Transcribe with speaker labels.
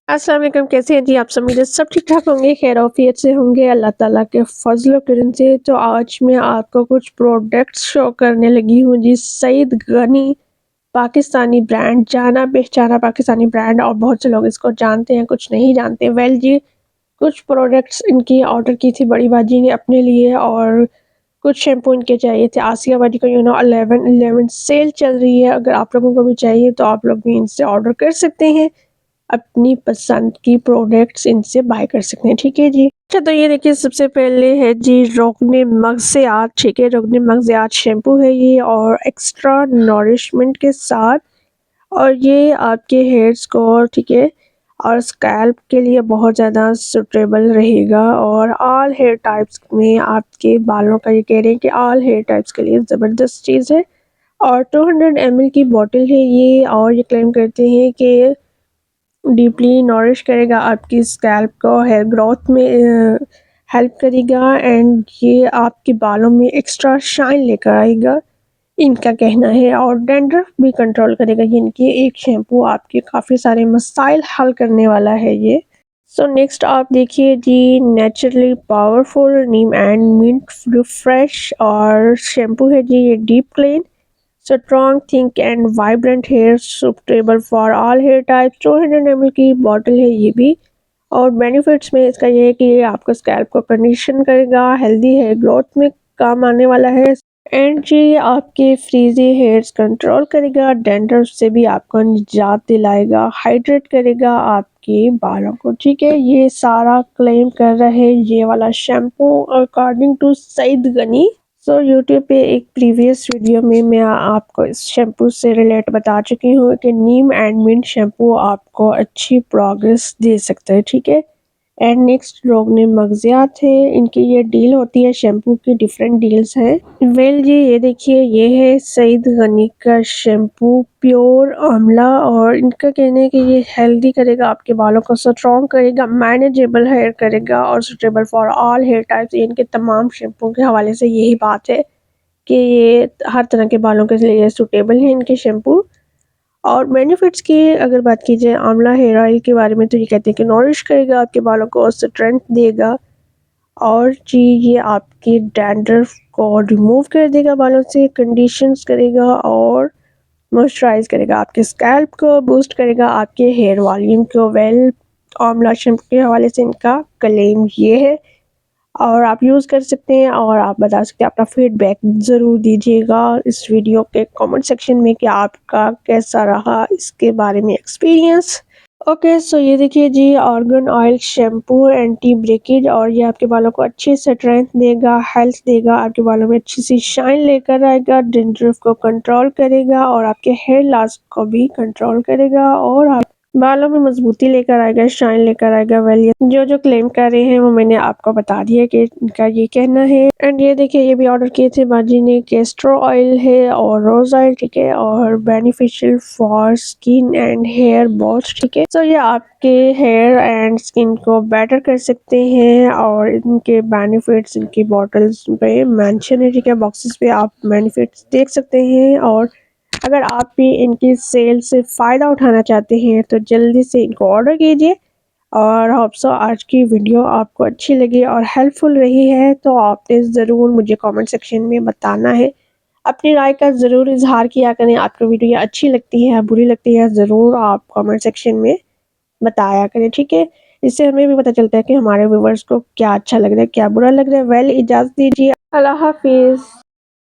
Speaker 1: अस्सलाम वालेकुम, कैसे हैं जी आप सब? उम्मीद है सब ठीक-ठाक होंगे, खैर आफियत से होंगे अल्लाह ताला के फ़ज़ल व करम से। तो आज मैं आपको कुछ प्रोडक्ट्स शो करने लगी हूँ जी। सईद गनी पाकिस्तानी ब्रांड, जाना-पहचाना पाकिस्तानी ब्रांड और बहुत से लोग इसको जानते हैं, कुछ नहीं जानते। वेल जी, कुछ प्रोडक्ट्स इनकी ऑर्डर की थी बड़ी बाजी ने अपने लिए और कुछ शैम्पू इनके चाहिए थे। आसिया बाजी का 11/11 सेल चल रही है, अगर आप लोगों को भी चाहिए तो आप लोग भी इनसे ऑर्डर कर सकते हैं। अपनी पसंद की प्रोडक्ट्स इनसे बाय कर सकते हैं, ठीक है जी। अच्छा, तो ये देखिए सबसे पहले है जी रोगने मग़ज़ियात, ठीक है, रोगने मग़ज़ियात शैम्पू है ये और एक्स्ट्रा नरिशमेंट के साथ, और ये आपके हेयर्स को, ठीक है, और स्कैल्प के लिए बहुत ज़्यादा सूटेबल रहेगा और ऑल हेयर टाइप्स में आपके बालों का, ये कह रहे हैं कि ऑल हेयर टाइप्स के लिए ज़बरदस्त चीज़ है। और 200 ml की बॉटल है ये और ये क्लेम करते हैं कि डीपली नॉरिश करेगा आपकी स्कैल्प को, हेयर ग्रोथ में हेल्प करेगा एंड ये आपके बालों में एक्स्ट्रा शाइन लेकर आएगा, इनका कहना है। और डैंड्रफ भी कंट्रोल करेगा ये इनकी एक शैम्पू, आपके काफ़ी सारे मसाइल हल करने वाला है ये। सो नेक्स्ट आप देखिए जी naturally powerful neem and mint fresh और शैम्पू है जी ये deep clean strong thick and vibrant hair suitable for all hair type. 200 ml की बॉटल है ये भी। और बेनिफिट्स में इसका ये है कि ये आपका स्कैल्प को कंडीशन करेगा, हेल्दी हेयर ग्रोथ में काम आने वाला है एंड ये आपके फ्रीजी हेयर्स कंट्रोल करेगा, डैंड्रफ से भी आपको निजात दिलाएगा, हाइड्रेट करेगा आपके बालों को, ठीक है। ये सारा क्लेम कर रहे हैं ये वाला shampoo according to Saeed Ghani. So YouTube पे एक प्रीवियस वीडियो में मैं आपको इस शैम्पू से रिलेट बता चुकी हूँ कि नीम एंड मिंट शैम्पू आपको अच्छी प्रोग्रेस दे सकता है, ठीक है। एंड नेक्स्ट रोगने मग़ज़ियात है, इनकी ये डील होती है, शैम्पू की डिफरेंट डील्स हैं। वेल जी, ये देखिए ये है सईद गनी का शैम्पू प्योर आंवला और इनका कहना है कि ये हेल्दी करेगा, आपके बालों को स्ट्रॉन्ग करेगा, मैनेजेबल हेयर करेगा और suitable for all hair types. इनके तमाम शैम्पू के हवाले से यही बात है कि ये हर तरह के बालों के लिए सूटेबल हैं इनके शैम्पू। और बेनिफिट्स की अगर बात की जाए आंवला हेयर ऑयल के बारे में, तो ये कहते हैं कि नॉरिश करेगा आपके बालों को, स्ट्रेंथ देगा और जी ये आपके डैंड्रफ को रिमूव कर देगा बालों से, कंडीशंस करेगा और मॉइस्चराइज करेगा आपके स्कैल्प को, बूस्ट करेगा आपके हेयर वॉल्यूम को। वेल आंवला शैम्पू के हवाले से इनका क्लेम ये है और आप यूज़ कर सकते हैं और आप बता सकते हैं, अपना फीडबैक ज़रूर दीजिएगा इस वीडियो के कमेंट सेक्शन में कि आपका कैसा रहा इसके बारे में एक्सपीरियंस। ओके, सो ये देखिए जी argan oil shampoo anti breakage और ये आपके बालों को अच्छे से स्ट्रेंथ देगा, हेल्थ देगा, आपके बालों में अच्छी सी शाइन लेकर आएगा, डैंड्रफ को कंट्रोल करेगा और आपके हेयर लॉस को भी कंट्रोल करेगा और आप बालों में मजबूती लेकर आएगा, शाइन लेकर आएगा। वेल ये जो क्लेम कर रहे हैं वो मैंने आपको बता दिया कि इनका ये कहना है। एंड ये देखिए ये भी ऑर्डर किए थे बाजी ने, कैस्टर ऑयल है और रोज ऑयल, ठीक है, और beneficial for skin and hair both, ठीक है। सो ये आपके हेयर एंड स्किन को बेटर कर सकते हैं और इनके बेनिफिट्स इनकी बॉटल्स पे मेंशन है, ठीक है, बॉक्सेस पे आप बेनिफिट्स देख सकते हैं। और अगर आप भी इनकी सेल से फ़ायदा उठाना चाहते हैं तो जल्दी से इनको ऑर्डर कीजिए। और होप सो आज की वीडियो आपको अच्छी लगी और हेल्पफुल रही है तो आपने ज़रूर मुझे कमेंट सेक्शन में बताना है, अपनी राय का ज़रूर इजहार किया करें। आपको वीडियो अच्छी लगती है, बुरी लगती है, ज़रूर आप कमेंट सेक्शन में बताया करें, ठीक है। इससे हमें भी पता चलता है कि हमारे व्यूवर्स को क्या अच्छा लग रहा है, क्या बुरा लग रहा है। वेल इजाज़त दीजिए, अल्लाह हाफिज़।